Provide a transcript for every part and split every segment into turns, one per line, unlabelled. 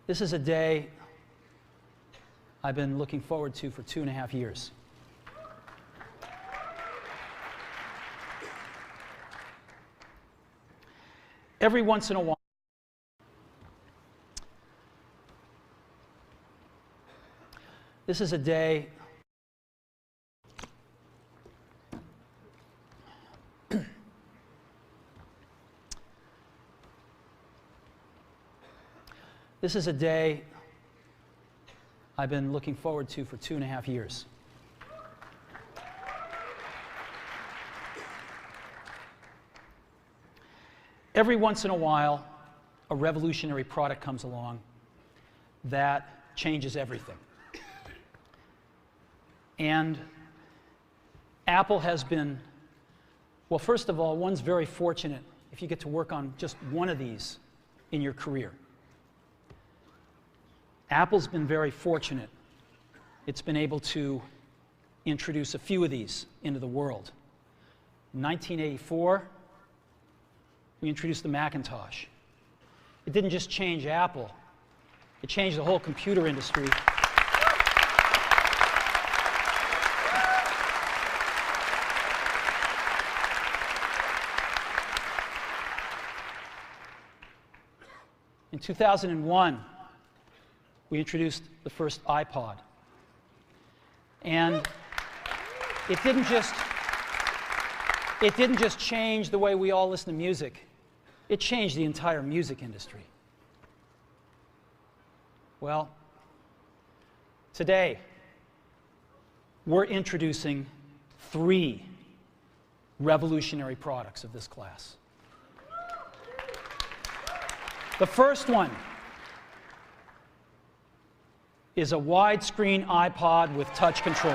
This is a day I've been looking forward to for 2.5 years. Every once in a while, this is a day This is a day I've been looking forward to for 2.5 years. Every once in a while, a revolutionary product comes along that changes everything. And Apple has been, well, first of all, one's very fortunate if you get to work on just one of these in your career. Apple's been very fortunate. It's been able to introduce a few of these into the world. In 1984, we introduced the Macintosh. It didn't just change Apple, it changed the whole computer industry. In 2001, we introduced the first iPod. And it didn't just change the way we all listen to music. It changed the entire music industry. Well, today, we're introducing 3 revolutionary products of this class. The first one is a widescreen iPod with touch controls.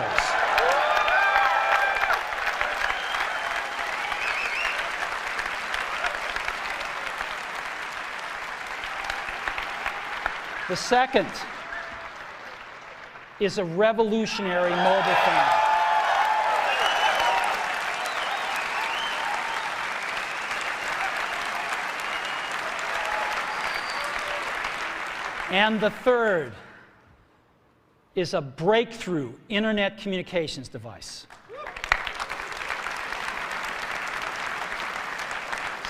The second is a revolutionary mobile phone. And the third is a breakthrough internet communications device.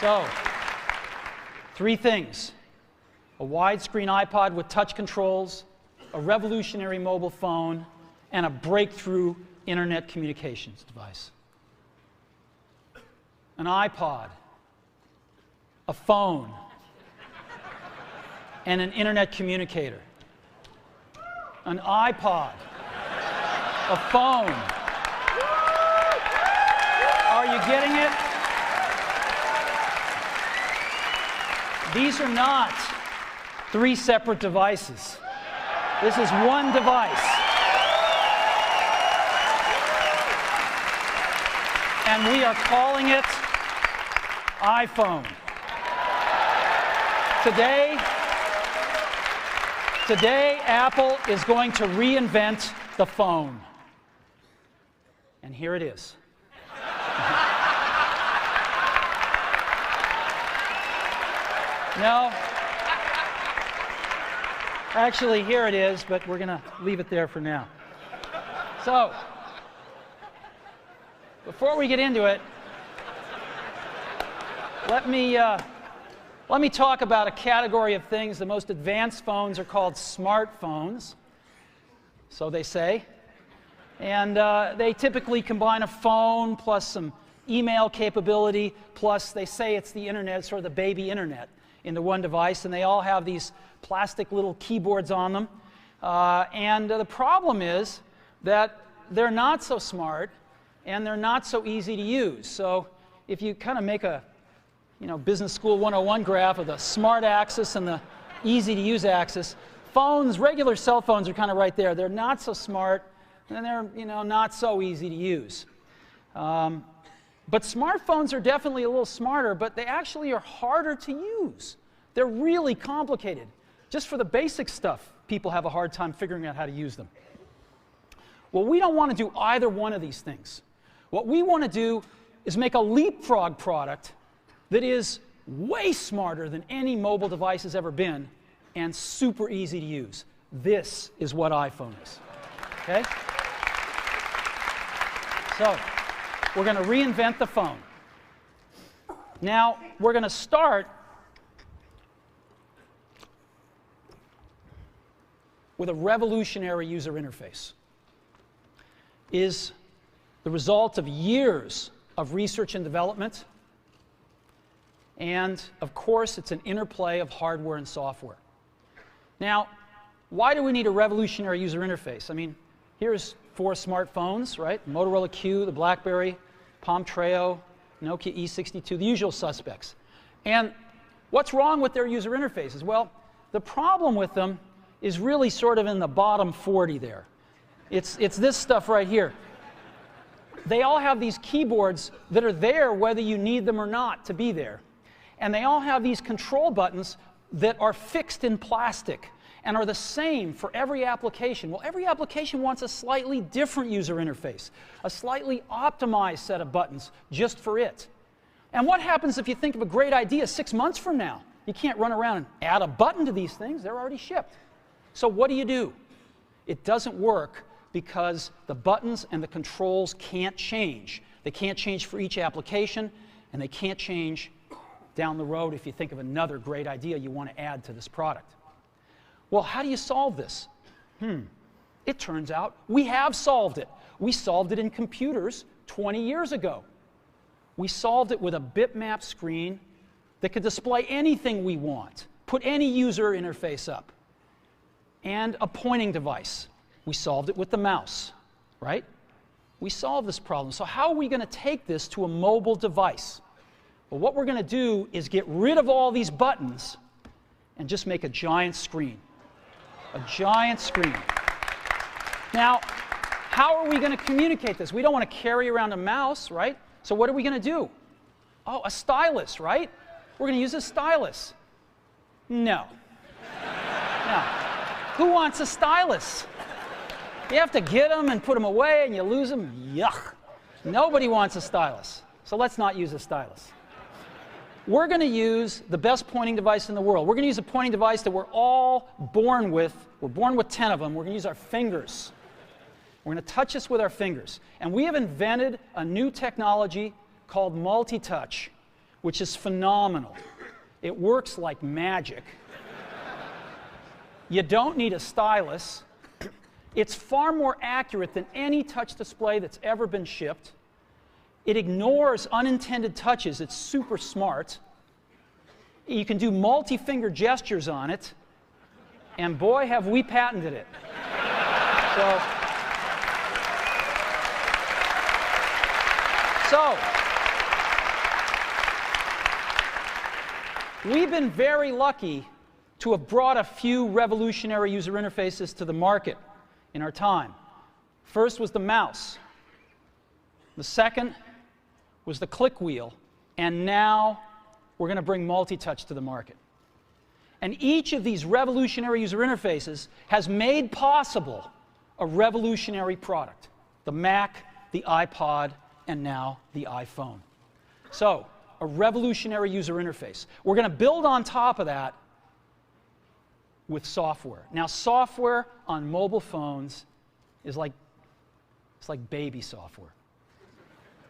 So, 3 things: a widescreen iPod with touch controls, a revolutionary mobile phone, and a breakthrough internet communications device. An iPod, a phone, and an internet communicator. An iPod, a phone. Are you getting it? These are not 3 separate devices. This is one device. And we are calling it iPhone. Today, Apple is going to reinvent the phone. And here it is. No. Actually, here it is, but we're going to leave it there for now. So, before we get into it, let me talk about a category of things. The most advanced phones are called smartphones, so they say. And they typically combine a phone plus some email capability, plus they say it's the internet, sort of the baby internet, into one device. And they all have these plastic little keyboards on them. And the problem is that they're not so smart and they're not so easy to use. So if you kind of make a Business School 101 graph of the smart axis and the easy to use axis, phones, regular cell phones are kind of right there. They're not so smart and they're not so easy to use. But smartphones are definitely a little smarter, but they actually are harder to use. They're really complicated. Just for the basic stuff, people have a hard time figuring out how to use them. Well, we don't want to do either one of these things. What we want to do is make a leapfrog product that is way smarter than any mobile device has ever been, and super easy to use. This is what iPhone is. Okay? So, we're going to reinvent the phone. Now, we're going to start with a revolutionary user interface. Is the result of years of research and development, and of course it's an interplay of hardware and software. Now, why do we need a revolutionary user interface? I mean, here's 4 smartphones, right? Motorola Q, the BlackBerry, Palm Treo, Nokia E62, the usual suspects. And what's wrong with their user interfaces? Well, the problem with them is really sort of in the bottom 40 there. It's this stuff right here. They all have these keyboards that are there whether you need them or not to be there. And they all have these control buttons that are fixed in plastic and are the same for every application. Well, every application wants a slightly different user interface, a slightly optimized set of buttons just for it. And what happens if you think of a great idea 6 months from now? You can't run around and add a button to these things. They're already shipped. So what do? It doesn't work because the buttons and the controls can't change. They can't change for each application, and they can't change down the road if you think of another great idea you want to add to this product. Well, how do you solve this? It turns out we have solved it. We solved it in computers 20 years ago. We solved it with a bitmap screen that could display anything we want, put any user interface up, and a pointing device. We solved it with the mouse, right? We solved this problem. So how are we going to take this to a mobile device? Well, what we're going to do is get rid of all these buttons and just make a giant screen. A giant screen. Now, how are we going to communicate this? We don't want to carry around a mouse, right? So what are we going to do? Oh, a stylus, right? We're going to use a stylus. No. No. Who wants a stylus? You have to get them and put them away and you lose them. Yuck. Nobody wants a stylus. So let's not use a stylus. We're going to use the best pointing device in the world. We're going to use a pointing device that we're all born with. We're born with 10 of them. We're going to use our fingers. We're going to touch this with our fingers. And we have invented a new technology called multi-touch, which is phenomenal. It works like magic. You don't need a stylus. It's far more accurate than any touch display that's ever been shipped. It ignores unintended touches. It's super smart. You can do multi-finger gestures on it. And boy, have we patented it. So, we've been very lucky to have brought a few revolutionary user interfaces to the market in our time. First was the mouse. The second was the click wheel. And now we're going to bring multi-touch to the market. And each of these revolutionary user interfaces has made possible a revolutionary product. The Mac, the iPod, and now the iPhone. So, a revolutionary user interface. We're going to build on top of that with software. Now, software on mobile phones is like baby software.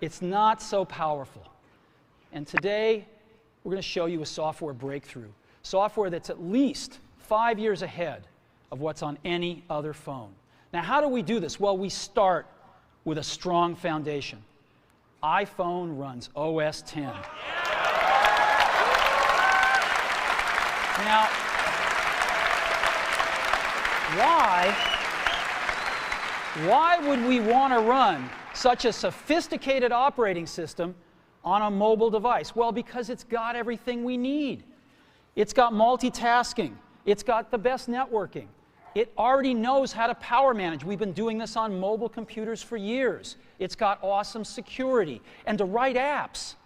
It's not so powerful. And today, we're going to show you a software breakthrough. Software that's at least 5 years ahead of what's on any other phone. Now, how do we do this? Well, we start with a strong foundation. iPhone runs OS X. Now, why would we want to run such a sophisticated operating system on a mobile device? Well, because it's got everything we need. It's got multitasking. It's got the best networking. It already knows how to power manage. We've been doing this on mobile computers for years. It's got awesome security. And to write apps,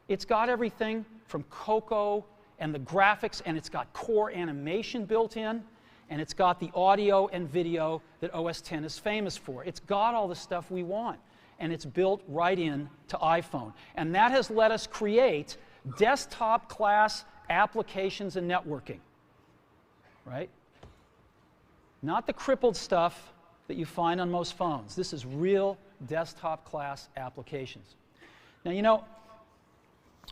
it's got everything from Cocoa and the graphics, and it's got core animation built in, and it's got the audio and video that OS X is famous for. It's got all the stuff we want, and it's built right in to iPhone. And that has let us create desktop-class applications and networking. right? Not the crippled stuff that you find on most phones. This is real desktop class applications. Now, you know,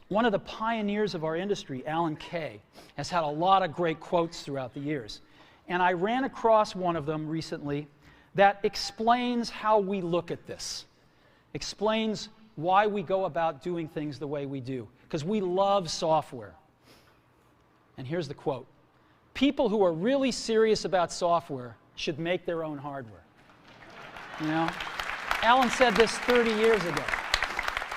one of the pioneers of our industry, Alan Kay, has had a lot of great quotes throughout the years. And I ran across one of them recently that explains how we look at this, explains why we go about doing things the way we do, because we love software. And here's the quote: "People who are really serious about software should make their own hardware." You know, Alan said this 30 years ago,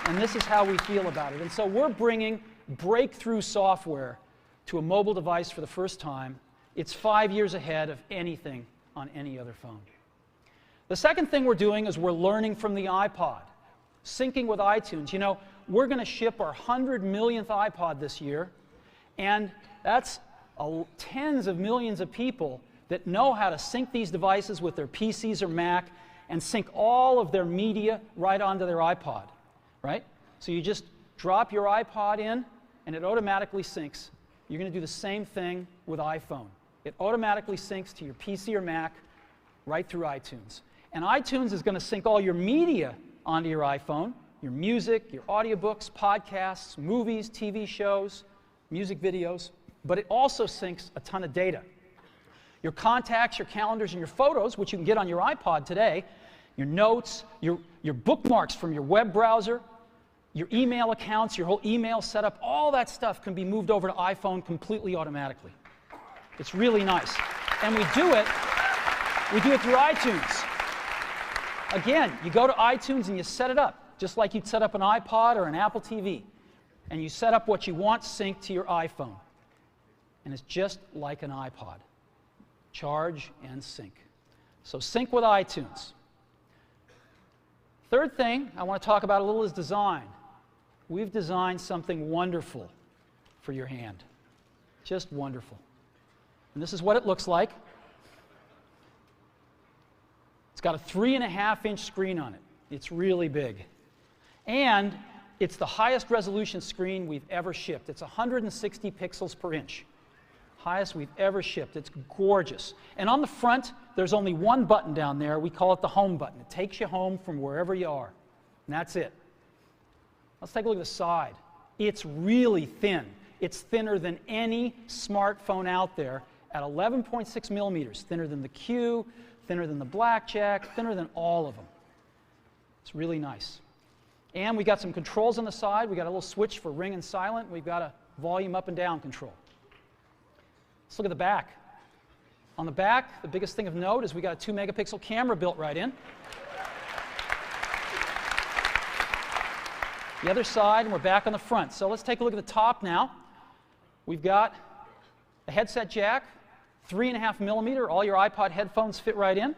and this is how we feel about it. And so we're bringing breakthrough software to a mobile device for the first time. It's 5 years ahead of anything on any other phone. The second thing we're doing is we're learning from the iPod, syncing with iTunes. You know, we're going to ship our 100 millionth iPod this year, and that's tens of millions of people that know how to sync these devices with their PCs or Mac and sync all of their media right onto their iPod, right? So you just drop your iPod in, and it automatically syncs. You're going to do the same thing with iPhone. It automatically syncs to your PC or Mac right through iTunes. And iTunes is going to sync all your media onto your iPhone, your music, your audiobooks, podcasts, movies, TV shows, music videos, but it also syncs a ton of data. Your contacts, your calendars, and your photos, which you can get on your iPod today, your notes, your bookmarks from your web browser, your email accounts, your whole email setup, all that stuff can be moved over to iPhone completely automatically. It's really nice. And we do it through iTunes. Again, you go to iTunes and you set it up, just like you'd set up an iPod or an Apple TV. And you set up what you want synced to your iPhone. And it's just like an iPod. Charge and sync. So sync with iTunes. Third thing I want to talk about a little is design. We've designed something wonderful for your hand. Just wonderful. And this is what it looks like. It's got a 3.5-inch screen on it. It's really big. And it's the highest resolution screen we've ever shipped. It's 160 pixels per inch. Highest we've ever shipped. It's gorgeous. And on the front, there's only one button down there. We call it the home button. It takes you home from wherever you are. And that's it. Let's take a look at the side. It's really thin. It's thinner than any smartphone out there at 11.6 millimeters. Thinner than the Q, thinner than the Blackjack, thinner than all of them. It's really nice. And we got some controls on the side. We got a little switch for ring and silent. We've got a volume up and down control. Let's look at the back. On the back, the biggest thing of note is we got a 2-megapixel camera built right in. The other side, and we're back on the front. So let's take a look at the top now. We've got a headset jack, 3.5 millimeter. All your iPod headphones fit right in.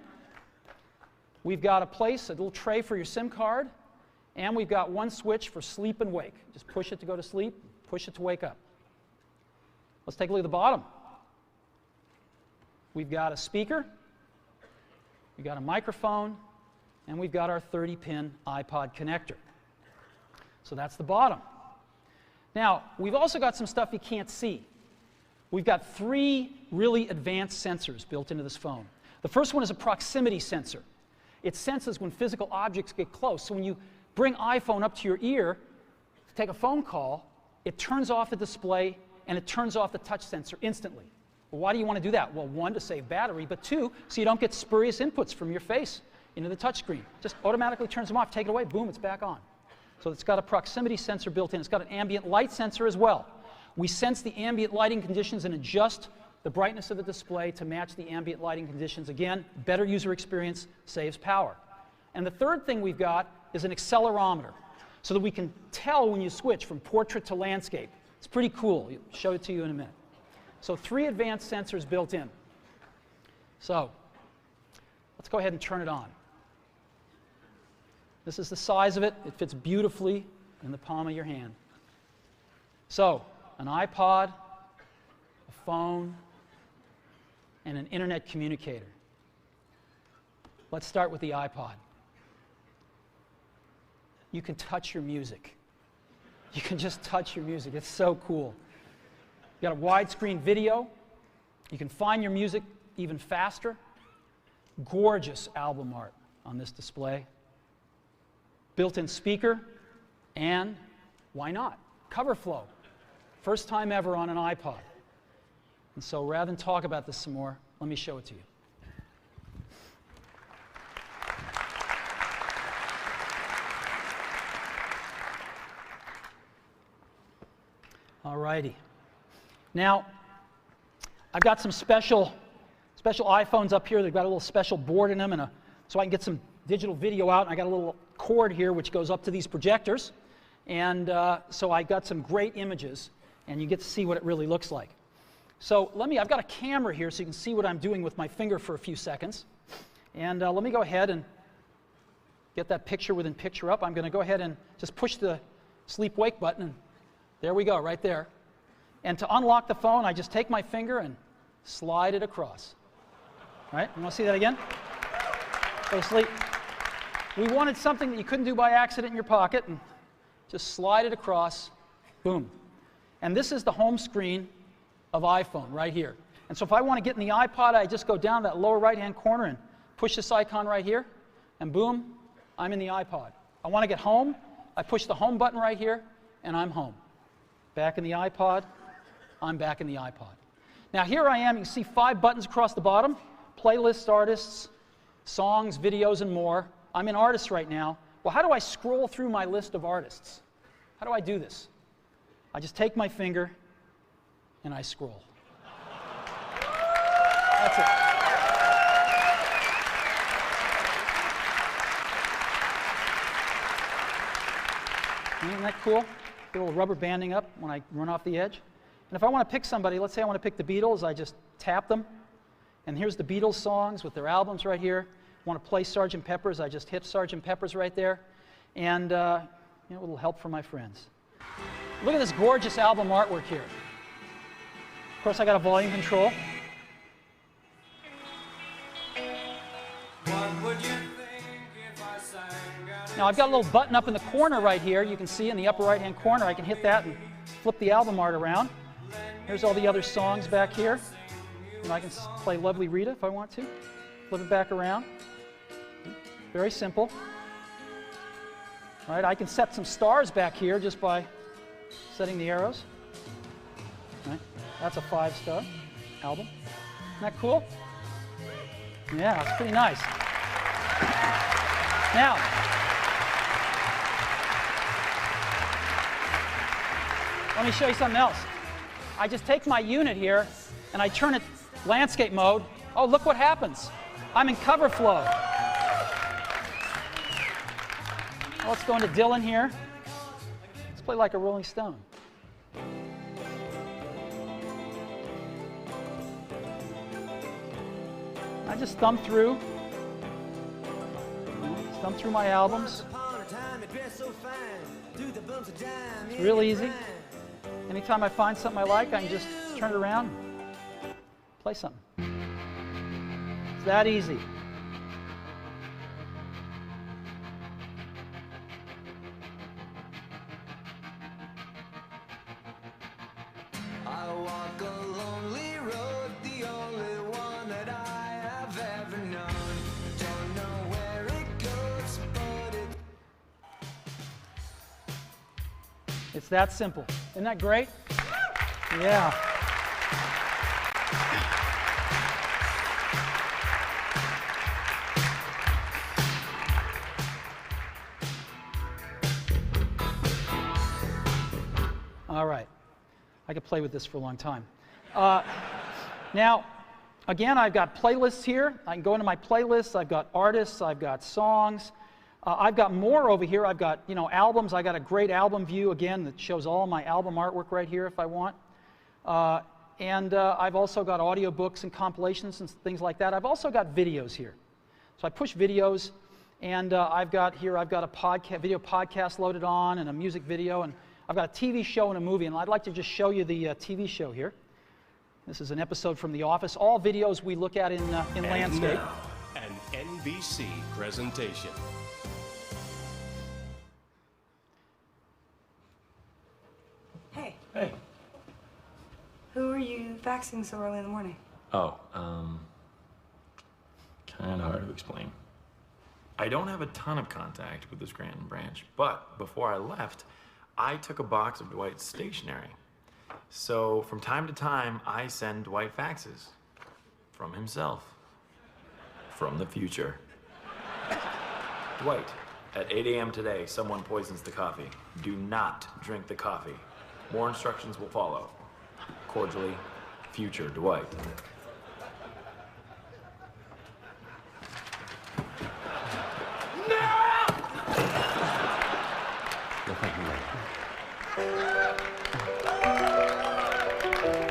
We've got a little tray for your SIM card. And we've got one switch for sleep and wake. Just push it to go to sleep, push it to wake up. Let's take a look at the bottom. We've got a speaker, we've got a microphone, and we've got our 30-pin iPod connector. So that's the bottom. Now, we've also got some stuff you can't see. We've got 3 really advanced sensors built into this phone. The first one is a proximity sensor. It senses when physical objects get close. So when you bring iPhone up to your ear to take a phone call, it turns off the display and it turns off the touch sensor instantly. Well, why do you want to do that? Well, 1, to save battery, but 2, so you don't get spurious inputs from your face into the touch screen. Just automatically turns them off, take it away, boom, it's back on. So it's got a proximity sensor built in. It's got an ambient light sensor as well. We sense the ambient lighting conditions and adjust the brightness of the display to match the ambient lighting conditions. Again, better user experience, saves power. And the third thing we've got is an accelerometer, so that we can tell when you switch from portrait to landscape. It's pretty cool. I'll show it to you in a minute. So 3 advanced sensors built in. So let's go ahead and turn it on. This is the size of it. It fits beautifully in the palm of your hand. So an iPod, a phone, and an internet communicator. Let's start with the iPod. You can touch your music. You can just touch your music. It's so cool. You got a widescreen video, You can find your music even faster. Gorgeous album art on this display. Built-in speaker, and why not? Cover flow. First time ever on an iPod. And so rather than talk about this some more, let me show it to you. All righty. Now, I've got some special iPhones up here. They've got a little special board in them, and so I can get some digital video out. And I got a little cord here which goes up to these projectors. And so I got some great images, and you get to see what it really looks like. So I've got a camera here so you can see what I'm doing with my finger for a few seconds. And let me go ahead and get that picture within picture up. I'm going to go ahead and just push the sleep-wake button, and there we go, right there. And to unlock the phone, I just take my finger and slide it across. Right? You want to see that again? Go to sleep. We wanted something that you couldn't do by accident in your pocket, and just slide it across, boom. And this is the home screen of iPhone right here. And so if I want to get in the iPod, I just go down that lower right-hand corner and push this icon right here, and boom, I'm in the iPod. I want to get home, I push the home button right here, and I'm home. Back in the iPod, I'm back in the iPod. Now here I am, you can see 5 buttons across the bottom, playlists, artists, songs, videos, and more. I'm in artists right now. Well, how do I scroll through my list of artists? How do I do this? I just take my finger and I scroll. That's it. Isn't that cool? A little rubber banding up when I run off the edge. And if I want to pick somebody, let's say I want to pick the Beatles, I just tap them. And here's the Beatles songs with their albums right here. I want to play Sgt. Pepper's, I just hit Sgt. Pepper's right there. And a little help from my friends. Look at this gorgeous album artwork here. Of course, I got a volume control. Now I've got a little button up in the corner right here. You can see in the upper right-hand corner. I can hit that and flip the album art around. Here's all the other songs back here. And I can play Lovely Rita if I want to. Flip it back around. Very simple. All right, I can set some stars back here just by setting the arrows. All right, that's a 5-star album. Isn't that cool? Yeah, it's pretty nice. Now, let me show you something else. I just take my unit here and I turn it landscape mode. Oh, look what happens. I'm in cover flow. Well, let's go into Dylan here. Let's play Like a Rolling Stone. I just thumb through my albums. It's real easy. Anytime I find something I like, I can just turn it around, play something. It's that easy.
I walk a lonely road, the only one that I have ever known. Don't know where it goes, but
It's that simple. Isn't that great? Yeah. All right. I could play with this for a long time. Now, again, I've got playlists here. I can go into my playlists. I've got artists. I've got songs. I've got more over here. I've got, albums. I got a great album view, again, that shows all my album artwork right here if I want. And I've also got audiobooks and compilations and things like that. I've also got videos here. So I push videos, and I've got a video podcast loaded on and a music video, and I've got a TV show and a movie, and I'd like to just show you the TV show here. This is an episode from The Office. All videos we look at in landscape.
Now, an NBC presentation.
Hey.
Hey.
Who are you faxing so early in the morning? Oh, kind of hard to explain. I don't have a ton of contact with the Scranton branch, but before I left, I took a box of Dwight's stationery. So from time to time, I send Dwight faxes. From himself. From the future. Dwight, at 8 a.m. today, someone poisons the coffee. Do not drink the coffee. More instructions will follow. Cordially, future Dwight.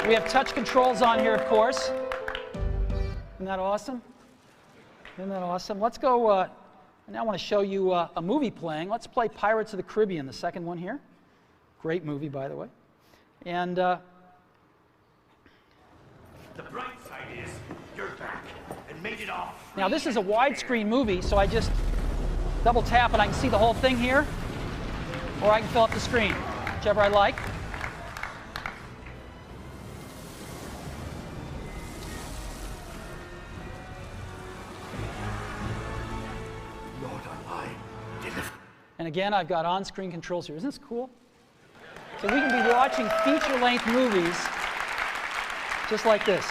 We have touch controls on here, of course. Isn't that awesome? Isn't that awesome? Let's go, now I want to show you a movie playing. Let's play Pirates of the Caribbean, the second one here. Great movie, by the way. And
the bright side is you're back and made it off.
now this is a widescreen movie, so I just double tap and I can see the whole thing here, or I can fill up the screen, whichever I like. And again, I've got on-screen controls here. Isn't this cool? So we can be watching feature-length movies just like this.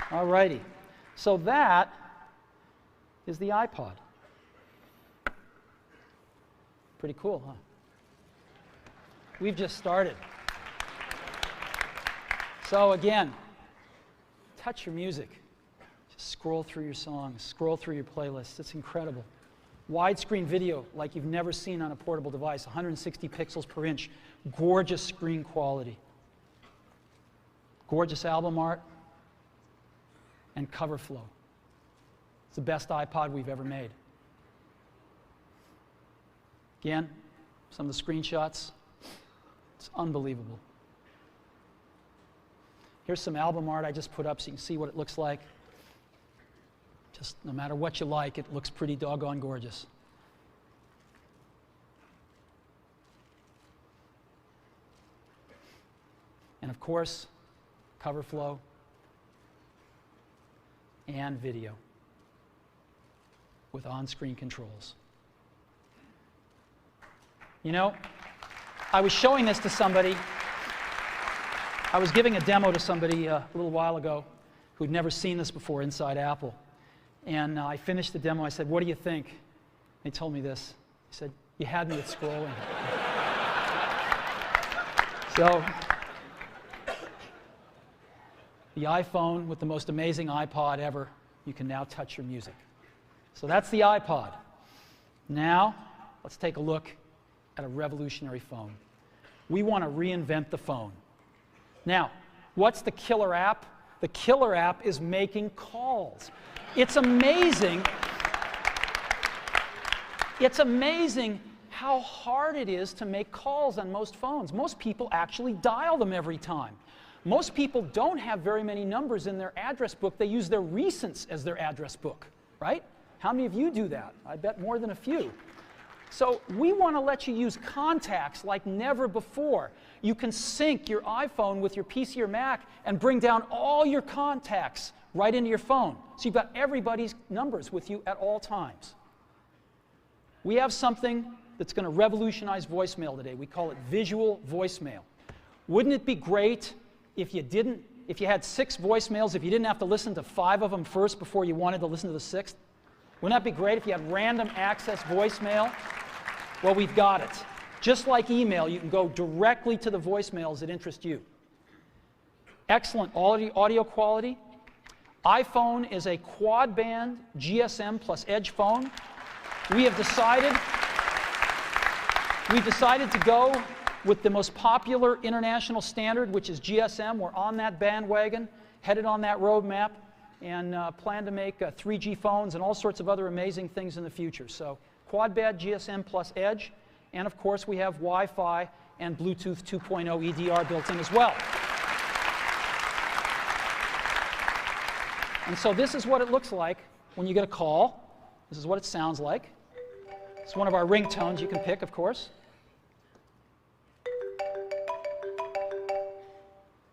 All righty. So that is the iPod. Pretty cool, huh? We've just started. So again, touch your music. Just scroll through your songs, scroll through your playlists. It's incredible. Widescreen video like you've never seen on a portable device, 160 pixels per inch, gorgeous screen quality, gorgeous album art, and cover flow. It's the best iPod we've ever made. Again, some of the screenshots, it's unbelievable. Here's some album art I just put up so you can see what it looks like. Just no matter what you like, it looks pretty doggone gorgeous. And of course, cover flow and video with on-screen controls. You know, I was showing this to somebody. I was giving a demo to somebody a little while ago who'd never seen this before inside Apple. And I finished the demo. I said, "What do you think?" They told me this. He said, "You had me at scrolling." So, the iPhone with the most amazing iPod ever, you can now touch your music. So that's the iPod. Now, let's take a look at a revolutionary phone. We want to reinvent the phone. Now, what's the killer app? The killer app is making calls. It's amazing. It's amazing how hard it is to make calls on most phones. Most people actually dial them every time. Most people don't have very many numbers in their address book. They use their recents as their address book, right? How many of you do that? I bet more than a few. So we want to let you use contacts like never before. You can sync your iPhone with your PC or Mac and bring down all your contacts right into your phone. So you've got everybody's numbers with you at all times. We have something that's going to revolutionize voicemail today. We call it visual voicemail. Wouldn't it be great if you had 6 voicemails, if you didn't have to listen to 5 of them first before you wanted to listen to the 6th? Wouldn't that be great if you had random access voicemail? Well, we've got it. Just like email, you can go directly to the voicemails that interest you. Excellent audio quality. iPhone is a quad-band GSM plus Edge phone. We've decided to go with the most popular international standard, which is GSM. We're on that bandwagon, headed on that roadmap, and plan to make 3G phones and all sorts of other amazing things in the future. So quad-band GSM plus Edge, and of course we have Wi-Fi and Bluetooth 2.0 EDR built in as well. And so this is what it looks like when you get a call. This is what it sounds like. It's one of our ringtones you can pick, of course.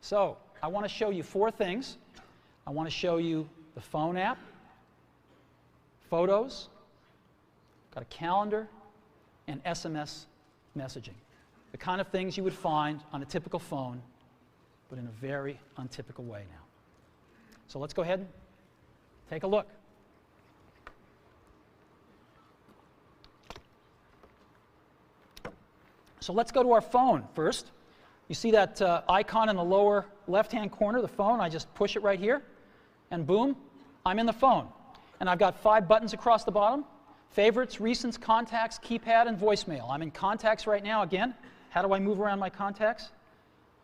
So I want to show you 4 things. I want to show you the phone app, photos, got a calendar, and SMS messaging. The kind of things you would find on a typical phone, but in a very untypical way now. So let's go ahead and take a look. So let's go to our phone first. You see that icon in the lower left-hand corner, the phone? I just push it right here, and boom, I'm in the phone. And I've got 5 buttons across the bottom: favorites, recents, contacts, keypad, and voicemail. I'm in contacts right now again. How do I move around my contacts?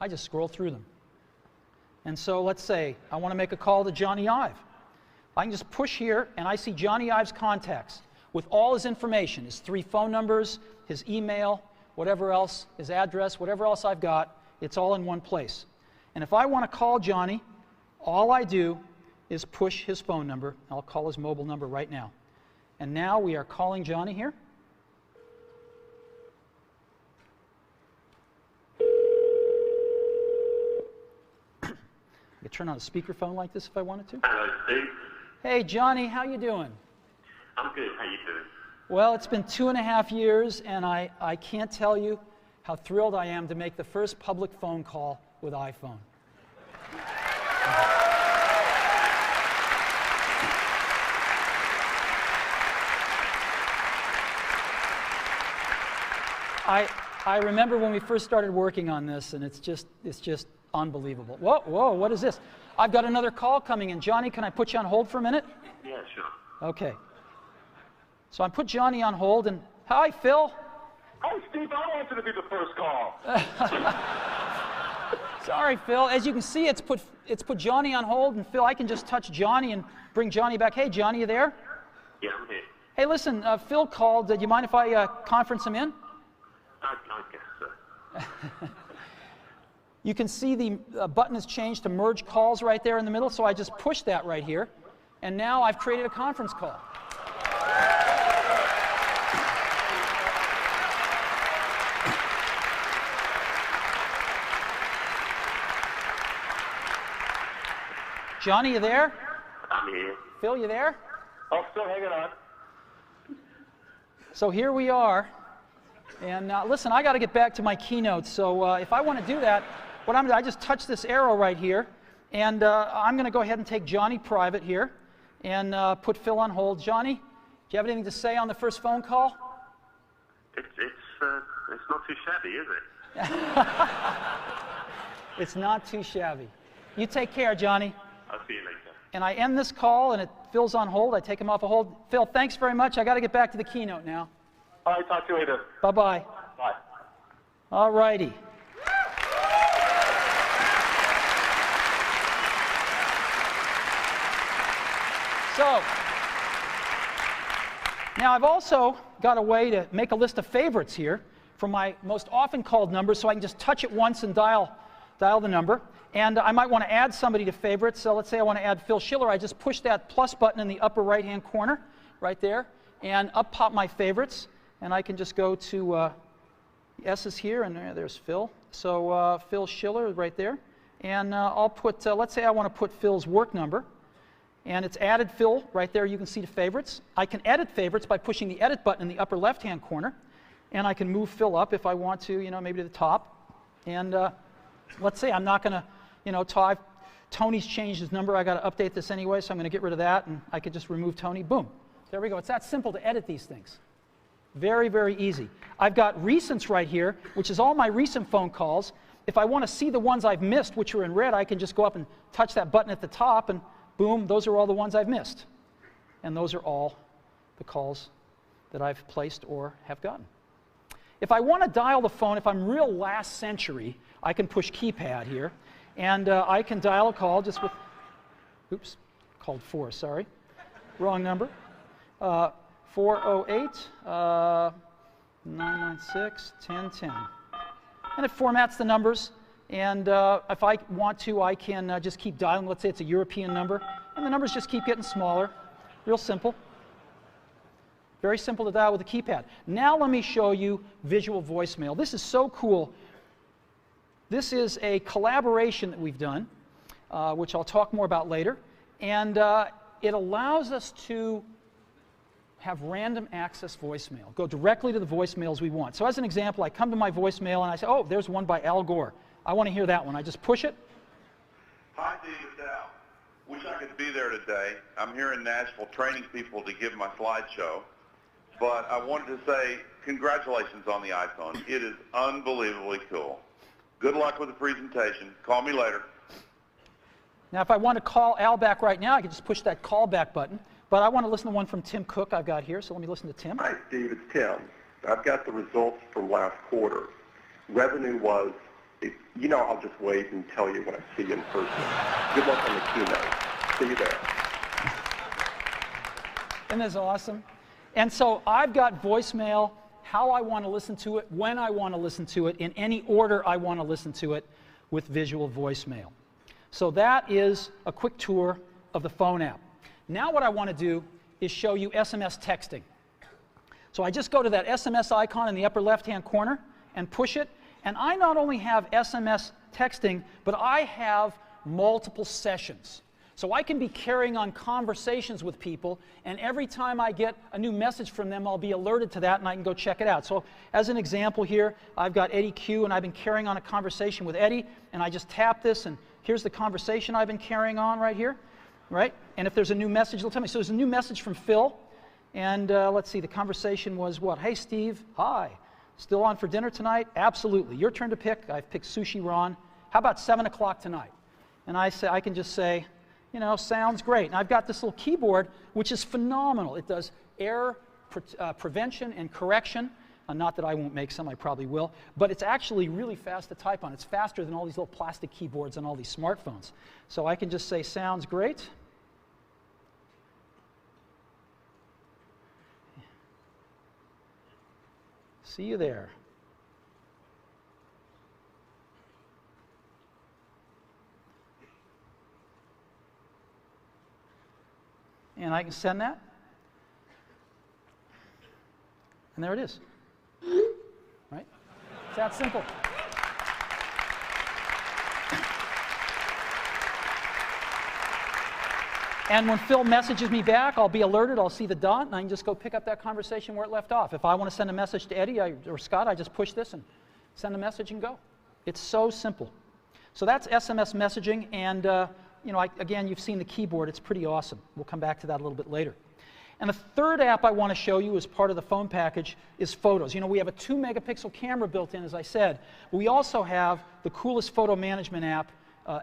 I just scroll through them. And so let's say I want to make a call to Johnny Ive. I can just push here, and I see Johnny Ive's contacts with all his information, his 3 phone numbers, his email, whatever else, his address, whatever else I've got, it's all in one place. And if I want to call Johnny, all I do is push his phone number. I'll call his mobile number right now. And now we are calling Johnny here. I could turn on a speakerphone like this if I wanted to.
Hello, Steve.
Hey, Johnny, how you doing?
I'm good. How you doing?
Well, it's been 2.5 years, and I can't tell you how thrilled I am to make the first public phone call with iPhone. I remember when we first started working on this, and it's just unbelievable. Whoa, whoa, what is this? I've got another call coming in. Johnny, can I put you on hold for a minute?
Yeah, sure.
Okay. So I put Johnny on hold, and hi, Phil.
Hey, Steve, I wanted to be the first call.
Sorry, Phil. As you can see, it's put Johnny on hold, and Phil, I can just touch Johnny and bring Johnny back. Hey, Johnny, you there?
Yeah, I'm here.
Hey, listen, Phil called. Do you mind if I conference him in?
I guess so.
You can see the button has changed to merge calls right there in the middle, so I just pushed that right here, and now I've created a conference call. Johnny, you there?
I'm here.
Phil, you there?
I'm still hanging on.
So here we are. And listen, I got to get back to my keynote. So if I want to do that, what I'm going to do, I just touch this arrow right here. And I'm going to go ahead and take Johnny private here and put Phil on hold. Johnny, do you have anything to say on the first phone call?
It's not too shabby, is it?
It's not too shabby. You take care, Johnny.
I'll see you later.
And I end this call, and Phil's on hold. I take him off a hold. Phil, thanks very much. I got to get back to the keynote now.
All right, talk to you later.
Bye-bye.
Bye.
All righty. So, now I've also got a way to make a list of favorites here from my most often called numbers, so I can just touch it once and dial the number. And I might want to add somebody to favorites. So let's say I want to add Phil Schiller. I just push that plus button in the upper right-hand corner right there, and up pop my favorites. And I can just go to the S's here, and there's Phil. So Phil Schiller right there. And I'll put, let's say I want to put Phil's work number. And it's added Phil right there. You can see the favorites. I can edit favorites by pushing the edit button in the upper left-hand corner. And I can move Phil up if I want to, you know, maybe to the top. And let's say I'm not going to, you know, Tony's changed his number. I got to update this anyway, so I'm going to get rid of that. And I could just remove Tony. Boom. There we go. It's that simple to edit these things. Very, very easy. I've got recents right here, which is all my recent phone calls. If I want to see the ones I've missed, which are in red, I can just go up and touch that button at the top, and boom, those are all the ones I've missed. And those are all the calls that I've placed or have gotten. If I want to dial the phone, if I'm real last century, I can push keypad here, and I can dial a call just with, oops, called 4, sorry, wrong number. 408-996-1010. And it formats the numbers, and if I want to, I can just keep dialing. Let's say it's a European number, and the numbers just keep getting smaller. Real simple. Very simple to dial with a keypad. Now let me show you visual voicemail. This is so cool. This is a collaboration that we've done, which I'll talk more about later. And it allows us to have random access voicemail, go directly to the voicemails we want. So as an example, I come to my voicemail and I say, oh, there's one by Al Gore. I want to hear that one. I just push it.
Hi, Steve, it's Al. Wish I could be there today. I'm here in Nashville training people to give my slideshow. But I wanted to say congratulations on the iPhone. It is unbelievably cool. Good luck with the presentation. Call me later.
Now, if I want to call Al back right now, I can just push that call back button. But I want to listen to one from Tim Cook I've got here, so let me listen to Tim.
Hi, Steve. It's Tim. I've got the results from last quarter. Revenue was, I'll just wait and tell you when I see you in person. Good luck on the keynote. See you there.
Isn't this awesome? And so I've got voicemail, how I want to listen to it, when I want to listen to it, in any order I want to listen to it with visual voicemail. So that is a quick tour of the phone app. Now what I want to do is show you SMS texting. So I just go to that SMS icon in the upper left-hand corner and push it, and I not only have SMS texting, but I have multiple sessions. So I can be carrying on conversations with people, and every time I get a new message from them, I'll be alerted to that, and I can go check it out. So as an example here, I've got Eddie Q, and I've been carrying on a conversation with Eddie, and I just tap this, and here's the conversation I've been carrying on right here. Right? And if there's a new message, it'll tell me. So there's a new message from Phil. And let's see, the conversation was what? Hey, Steve. Hi. Still on for dinner tonight? Absolutely. Your turn to pick. I've picked sushi Ron. How about 7 o'clock tonight? And I can just say, sounds great. And I've got this little keyboard, which is phenomenal. It does error prevention and correction. Not that I won't make some, I probably will. But it's actually really fast to type on. It's faster than all these little plastic keyboards on all these smartphones. So I can just say, sounds great. See you there. And I can send that. And there it is. Right? It's that simple. And when Phil messages me back, I'll be alerted, I'll see the dot, and I can just go pick up that conversation where it left off. If I want to send a message to Eddie or Scott, I just push this and send a message and go. It's so simple. So that's SMS messaging, and again, you've seen the keyboard. It's pretty awesome. We'll come back to that a little bit later. And the third app I want to show you as part of the phone package is Photos. We have a 2-megapixel camera built in, as I said. We also have the coolest photo management app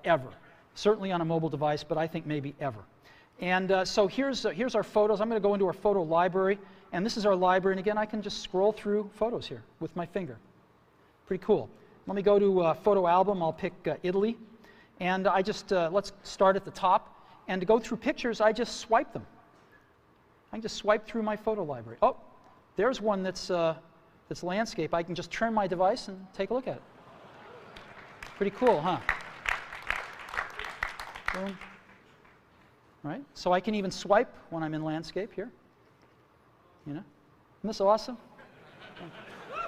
ever. Certainly on a mobile device, but I think maybe ever. And so here's our photos. I'm going to go into our photo library, and this is our library. And again, I can just scroll through photos here with my finger. Pretty cool. Let me go to photo album. I'll pick Italy. And I just, let's start at the top. And to go through pictures, I just swipe them. I can just swipe through my photo library. Oh, there's one that's landscape. I can just turn my device and take a look at it. Pretty cool, huh? Boom. Right? So I can even swipe when I'm in landscape here. Isn't this awesome?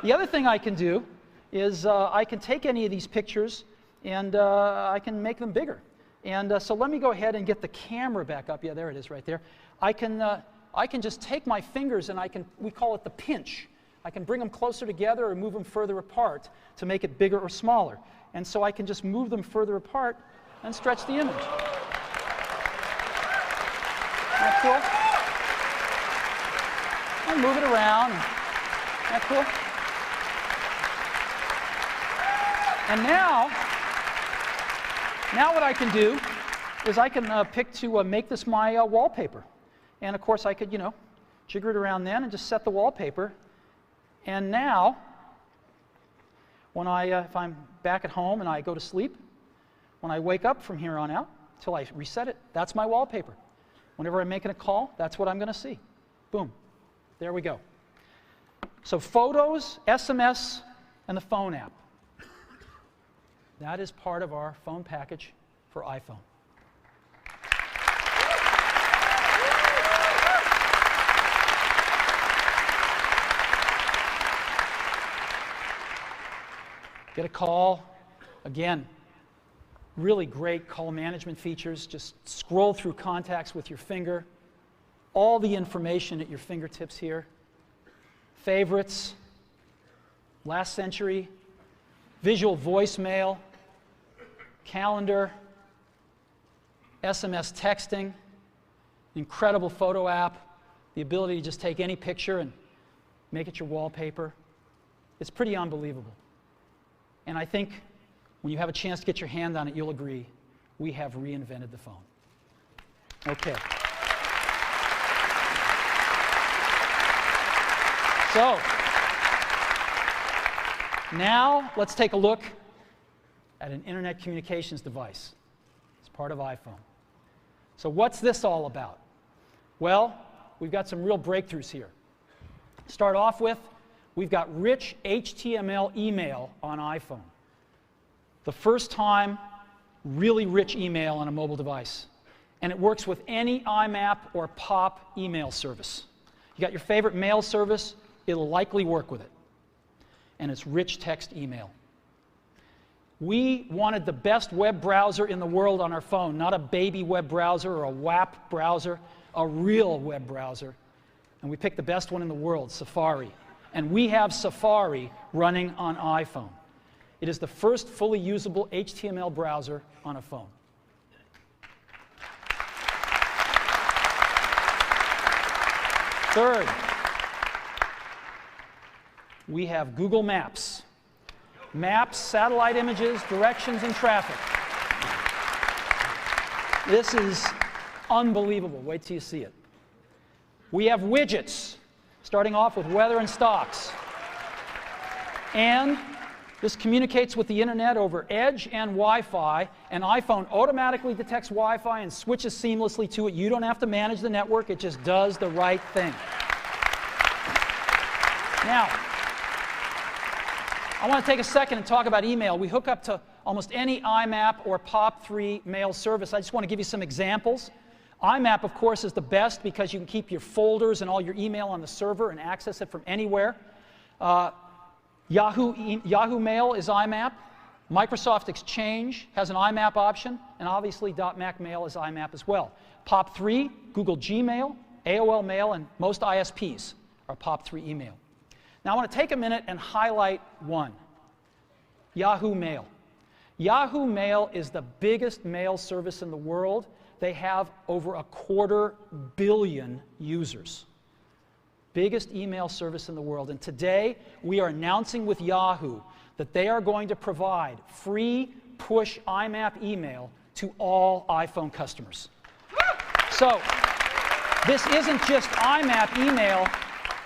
The other thing I can do is I can take any of these pictures and I can make them bigger. And so let me go ahead and get the camera back up. Yeah, there it is right there. I can just take my fingers and we call it the pinch. I can bring them closer together or move them further apart to make it bigger or smaller. And so I can just move them further apart and stretch the image. Isn't that cool? And move it around. Isn't that cool? And now what I can do is I can pick to make this my wallpaper. And of course I could, jigger it around then and just set the wallpaper. And now, when if I'm back at home and I go to sleep, when I wake up from here on out, till I reset it, that's my wallpaper. Whenever I'm making a call, that's what I'm going to see. Boom. There we go. So photos, SMS, and the phone app. That is part of our phone package for iPhone. Get a call. Again, really great call management features. Just scroll through contacts with your finger. All the information at your fingertips here. Favorites, last century, visual voicemail, calendar, SMS texting, incredible photo app, the ability to just take any picture and make it your wallpaper. It's pretty unbelievable. And I think when you have a chance to get your hand on it, you'll agree, we have reinvented the phone. Okay. So, now let's take a look at an internet communications device. It's part of iPhone. So what's this all about? Well, we've got some real breakthroughs here. Start off with, we've got rich HTML email on iPhone. The first time, really rich email on a mobile device. And it works with any IMAP or POP email service. You got your favorite mail service, it'll likely work with it. And it's rich text email. We wanted the best web browser in the world on our phone, not a baby web browser or a WAP browser, a real web browser. And we picked the best one in the world, Safari. And we have Safari running on iPhone. It is the first fully usable HTML browser on a phone. Third, we have Google Maps. Maps, satellite images, directions, and traffic. This is unbelievable. Wait till you see it. We have widgets, starting off with weather and stocks. And this communicates with the internet over Edge and Wi-Fi, and iPhone automatically detects Wi-Fi and switches seamlessly to it. You don't have to manage the network, it just does the right thing. Now, I want to take a second and talk about email. We hook up to almost any IMAP or POP3 mail service. I just want to give you some examples. IMAP, of course, is the best because you can keep your folders and all your email on the server and access it from anywhere. Yahoo Mail is IMAP. Microsoft Exchange has an IMAP option, and obviously .Mac Mail is IMAP as well. POP3, Google Gmail, AOL Mail, and most ISPs are POP3 email. Now I want to take a minute and highlight one, Yahoo Mail. Yahoo Mail is the biggest mail service in the world. They have over 250 million users. Biggest email service in the world. And today, we are announcing with Yahoo that they are going to provide free push IMAP email to all iPhone customers. So, this isn't just IMAP email,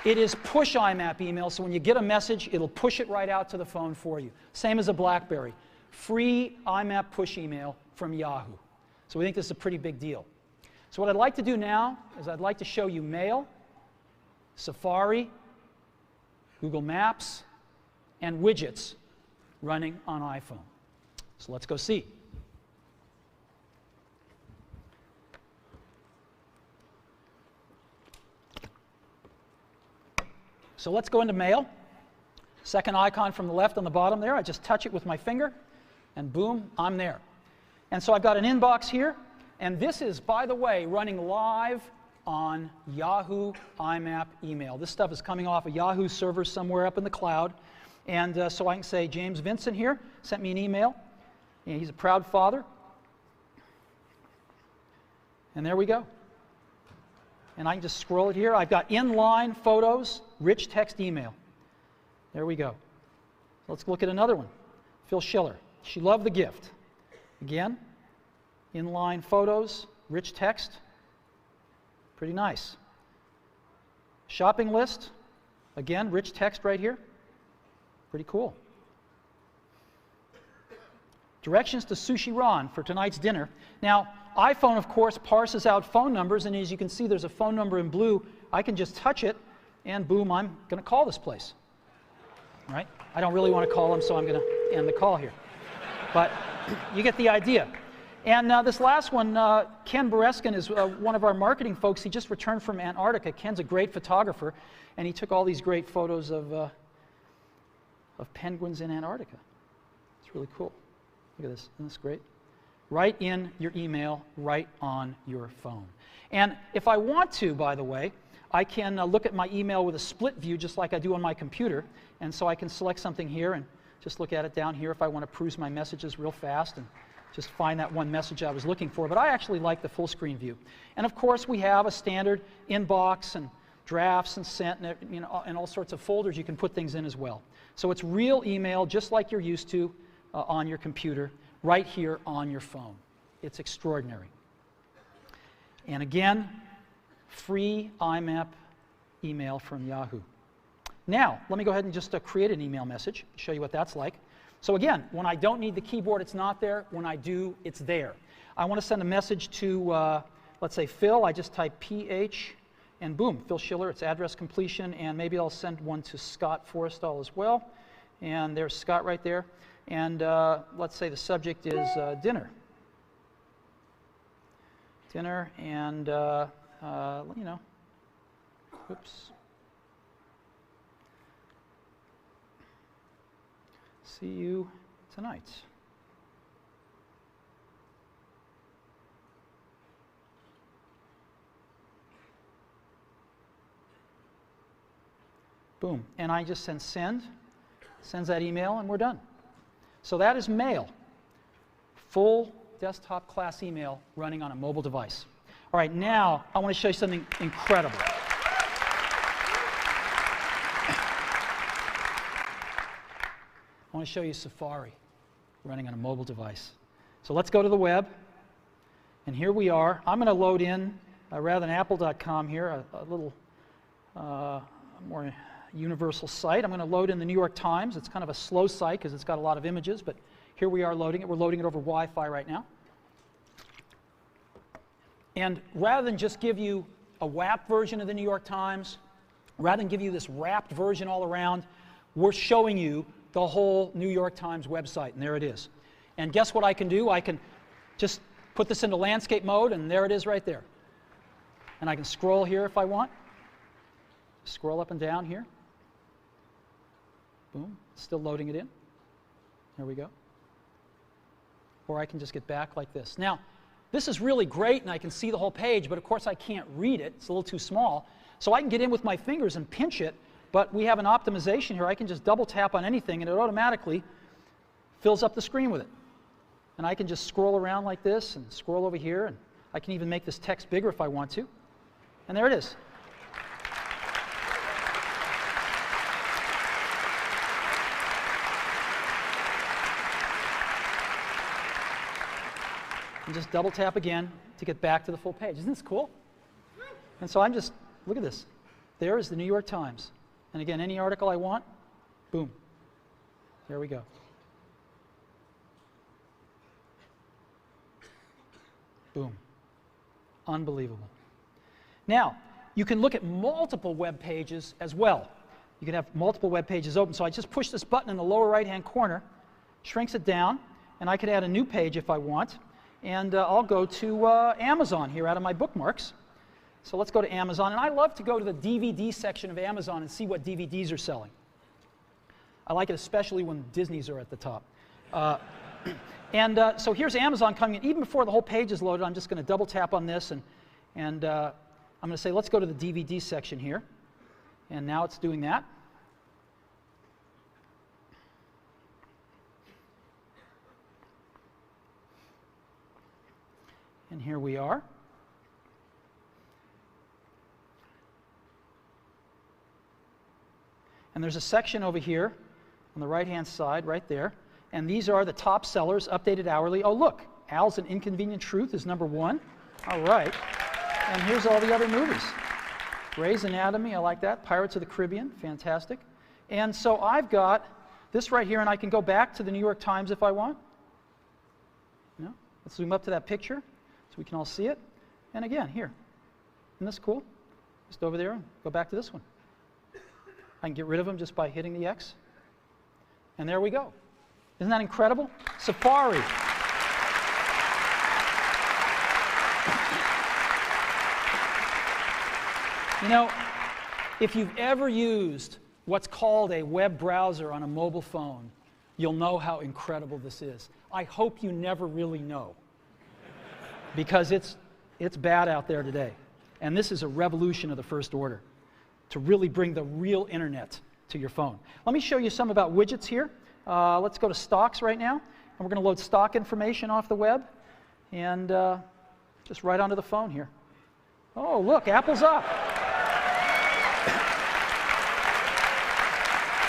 it is push IMAP email. So when you get a message, it'll push it right out to the phone for you. Same as a BlackBerry. Free IMAP push email from Yahoo. So we think this is a pretty big deal. So what I'd like to do now is I'd like to show you Mail, Safari, Google Maps, and widgets running on iPhone. So let's go see. So let's go into Mail. Second icon from the left on the bottom there. I just touch it with my finger, and boom, I'm there. And so I've got an inbox here, and this is, by the way, running live on Yahoo IMAP email. This stuff is coming off a Yahoo server somewhere up in the cloud. And so I can say, James Vincent here sent me an email. And he's a proud father. And there we go. And I can just scroll it here. I've got inline photos, rich text email. There we go. Let's look at another one. Phil Schiller. She loved the gift. Again, inline photos, rich text. Pretty nice. Shopping list. Again, rich text right here. Pretty cool. Directions to Sushi Ron for tonight's dinner. Now, iPhone, of course, parses out phone numbers, and as you can see, there's a phone number in blue. I can just touch it, and boom, I'm going to call this place. All right? I don't really want to call them, so I'm going to end the call here. But you get the idea. And this last one, Ken Bereskin is one of our marketing folks. He just returned from Antarctica. Ken's a great photographer, and he took all these great photos of penguins in Antarctica. It's really cool. Look at this. Isn't this great? right in your email, right on your phone. And if I want to, by the way, I can look at my email with a split view just like I do on my computer. And so I can select something here and just look at it down here if I want to peruse my messages real fast and just find that one message I was looking for. But I actually like the full screen view. And of course, we have a standard inbox and drafts and sent and, and all sorts of folders you can put things in as well. So it's real email just like you're used to on your computer, right here on your phone. It's extraordinary. And again, free IMAP email from Yahoo. Now, let me go ahead and just create an email message, show you what that's like. So again, when I don't need the keyboard, it's not there. When I do, it's there. I want to send a message to, let's say, Phil. I just type PH, and boom, Phil Schiller, it's address completion, and maybe I'll send one to Scott Forrestal as well. And there's Scott right there. And let's say the subject is dinner. Dinner, and, oops. See you tonight. Boom. And I just send, sends that email, and we're done. So that is mail. Full desktop class email running on a mobile device. All right, now I want to show you something incredible. I want to show you Safari running on a mobile device. So let's go to the web. And here we are. I'm going to load in, rather than apple.com here, a little more universal site. I'm going to load in the New York Times. It's kind of a slow site because it's got a lot of images, but here we are loading it. We're loading it over Wi-Fi right now. And rather than just give you a WAP version of the New York Times, rather than give you this wrapped version all around, we're showing you the whole New York Times website, and there it is. And guess what I can do? I can just put this into landscape mode, and there it is right there. And I can scroll here if I want. Scroll up and down here. Boom, still loading it in. There we go. Or I can just get back like this. Now, this is really great, and I can see the whole page, but of course I can't read it. It's a little too small. So I can get in with my fingers and pinch it, but we have an optimization here. I can just double tap on anything, and it automatically fills up the screen with it. And I can just scroll around like this and scroll over here, and I can even make this text bigger if I want to. And there it is. And just double tap again to get back to the full page. Isn't this cool? And so I'm just, look at this. There is the New York Times. And again, any article I want, boom. There we go. Boom. Unbelievable. Now, you can look at multiple web pages as well. You can have multiple web pages open. So I just push this button in the lower right-hand corner, shrinks it down, and I could add a new page if I want. And I'll go to Amazon here out of my bookmarks. So let's go to Amazon. And I love to go to the DVD section of Amazon and see what DVDs are selling. I like it especially when Disney's are at the top. So here's Amazon coming in. Even before the whole page is loaded, I'm just going to double tap on this. And I'm going to say, let's go to the DVD section here. And now it's doing that. And here we are. And there's a section over here on the right-hand side, right there. And these are the top sellers, updated hourly. Oh, look, Al's An Inconvenient Truth is #1. All right. And here's all the other movies. Grey's Anatomy, I like that. Pirates of the Caribbean, fantastic. And so I've got this right here, and I can go back to the New York Times if I want. Let's zoom up to that picture so we can all see it. And again, here. Isn't this cool? Just over there and go back to this one. I can get rid of them just by hitting the X. And there we go. Isn't that incredible? Safari. You know, if you've ever used what's called a web browser on a mobile phone, you'll know how incredible this is. I hope you never really know, because it's bad out there today. And this is a revolution of the first order to really bring the real internet to your phone. Let me show you some about widgets here. Let's go to stocks right now, and we're going to load stock information off the web and just right onto the phone here. Oh, look, Apple's up.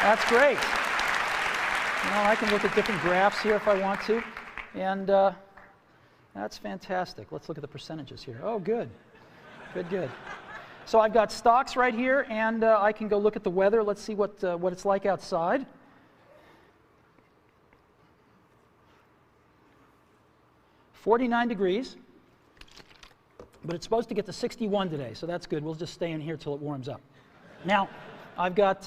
That's great. You know, I can look at different graphs here if I want to, and that's fantastic. Let's look at the percentages here. Oh, good. Good, good. So I've got stocks right here, and I can go look at the weather. Let's see what it's like outside. "49 degrees, but it's supposed to get to 61 today, so that's good. We'll just stay in here till it warms up. Now, I've got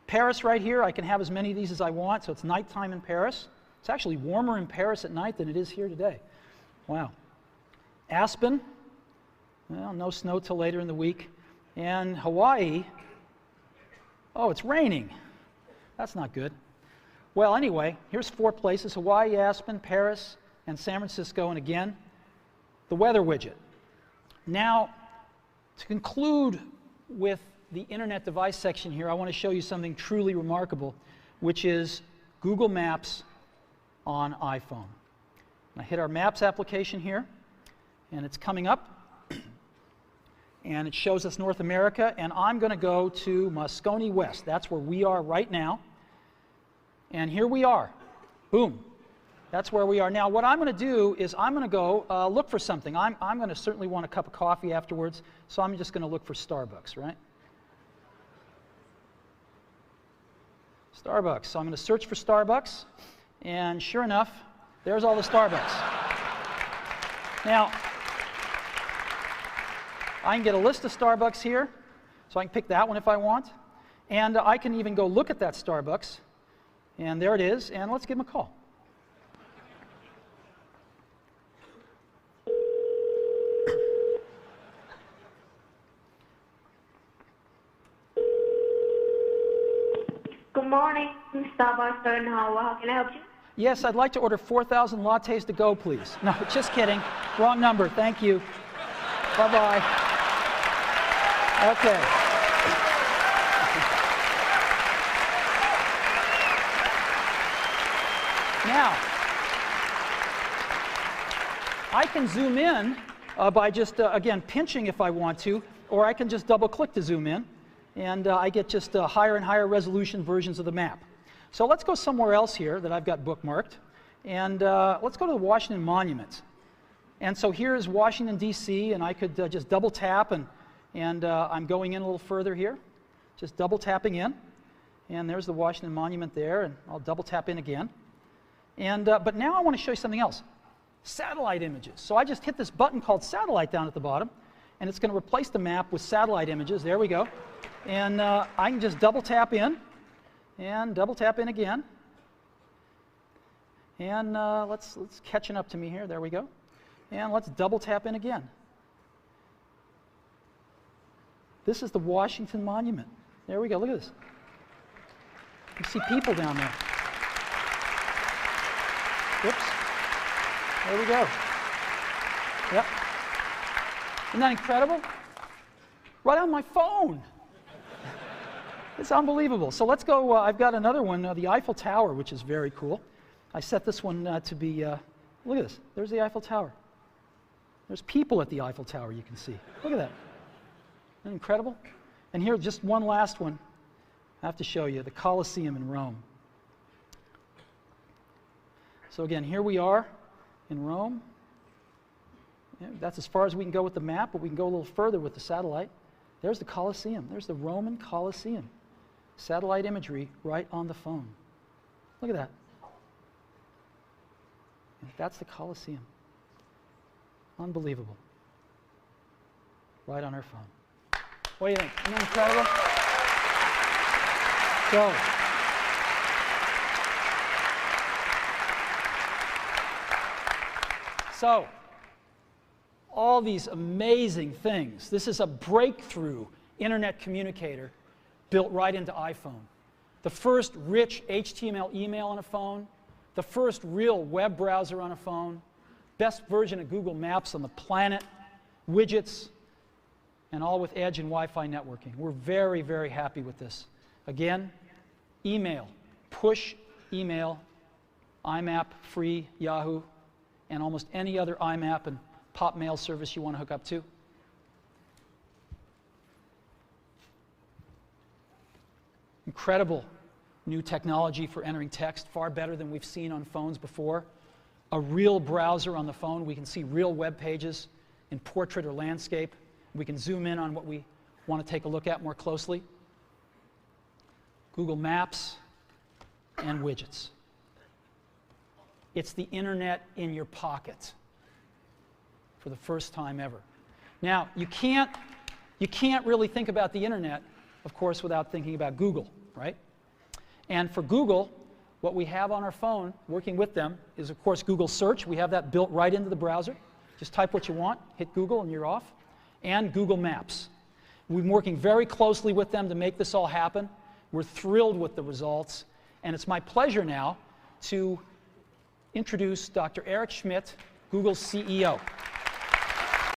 Paris right here. I can have as many of these as I want, so it's nighttime in Paris. It's actually warmer in Paris at night than it is here today. Wow. Aspen, well, no snow till later in the week. And Hawaii, oh, it's raining. That's not good. Well, anyway, here's 4 places: Hawaii, Aspen, Paris, and San Francisco. And again, the weather widget. Now, to conclude with the internet device section here, I want to show you something truly remarkable, which is Google Maps on iPhone. I hit our Maps application here, and it's coming up, and it shows us North America, and I'm going to go to Moscone West. That's where we are right now, and here we are. Boom. That's where we are. Now, what I'm going to do is I'm going to go look for something. I'm going to certainly want a cup of coffee afterwards, so I'm just going to look for Starbucks, right? Starbucks. So I'm going to search for Starbucks, and sure enough, there's all the Starbucks. Now, I can get a list of Starbucks here, so I can pick that one if I want, and I can even go look at that Starbucks, and there it is, and let's give them a call.
Good morning, Starbucks in Howard. How can I help you?
Yes, I'd like to order 4,000 lattes to go, please. No, just kidding. Wrong number. Thank you. Bye-bye. Okay. Now, I can zoom in by just, again, pinching if I want to, or I can just double-click to zoom in, and I get just higher and higher resolution versions of the map. So let's go somewhere else here that I've got bookmarked, and let's go to the Washington Monument. And so here is Washington, D.C., and I could just double tap, and I'm going in a little further here, just double tapping in, and there's the Washington Monument there, and I'll double tap in again. And but now I want to show you something else, satellite images. So I just hit this button called satellite down at the bottom, and it's going to replace the map with satellite images. There we go. And I can just double tap in, and double tap in again. And let's catching up to me here. There we go. And let's double tap in again. This is the Washington Monument. There we go. Look at this. You see people down there. Whoops. There we go. Yep. Isn't that incredible? Right on my phone. It's unbelievable. So let's go. I've got another one, the Eiffel Tower, which is very cool. I set this one to be, look at this. There's the Eiffel Tower. There's people at the Eiffel Tower, you can see. Look at that. Isn't that incredible? And here, just one last one. I have to show you, the Colosseum in Rome. So again, here we are in Rome. Yeah, that's as far as we can go with the map, but we can go a little further with the satellite. There's the Colosseum. There's the Roman Colosseum. Satellite imagery right on the phone. Look at that. That's the Colosseum. Unbelievable. Right on our phone. What do you think? Isn't that incredible? So, all these amazing things. This is a breakthrough internet communicator built right into iPhone. The first rich HTML email on a phone, the first real web browser on a phone, best version of Google Maps on the planet, widgets, and all with Edge and Wi-Fi networking. We're very, very happy with this. Again, email, push email, IMAP, free, Yahoo, and almost any other IMAP and pop mail service you want to hook up to. Incredible new technology for entering text, far better than we've seen on phones before. A real browser on the phone. We can see real web pages in portrait or landscape. We can zoom in on what we want to take a look at more closely. Google Maps and widgets. It's the internet in your pocket for the first time ever. Now, you can't really think about the internet, of course, without thinking about Google, right? And for Google, what we have on our phone, working with them, is of course Google Search. We have that built right into the browser. Just type what you want, hit Google, and you're off. And Google Maps. We've been working very closely with them to make this all happen. We're thrilled with the results. And it's my pleasure now to introduce Dr. Eric Schmidt, Google's CEO.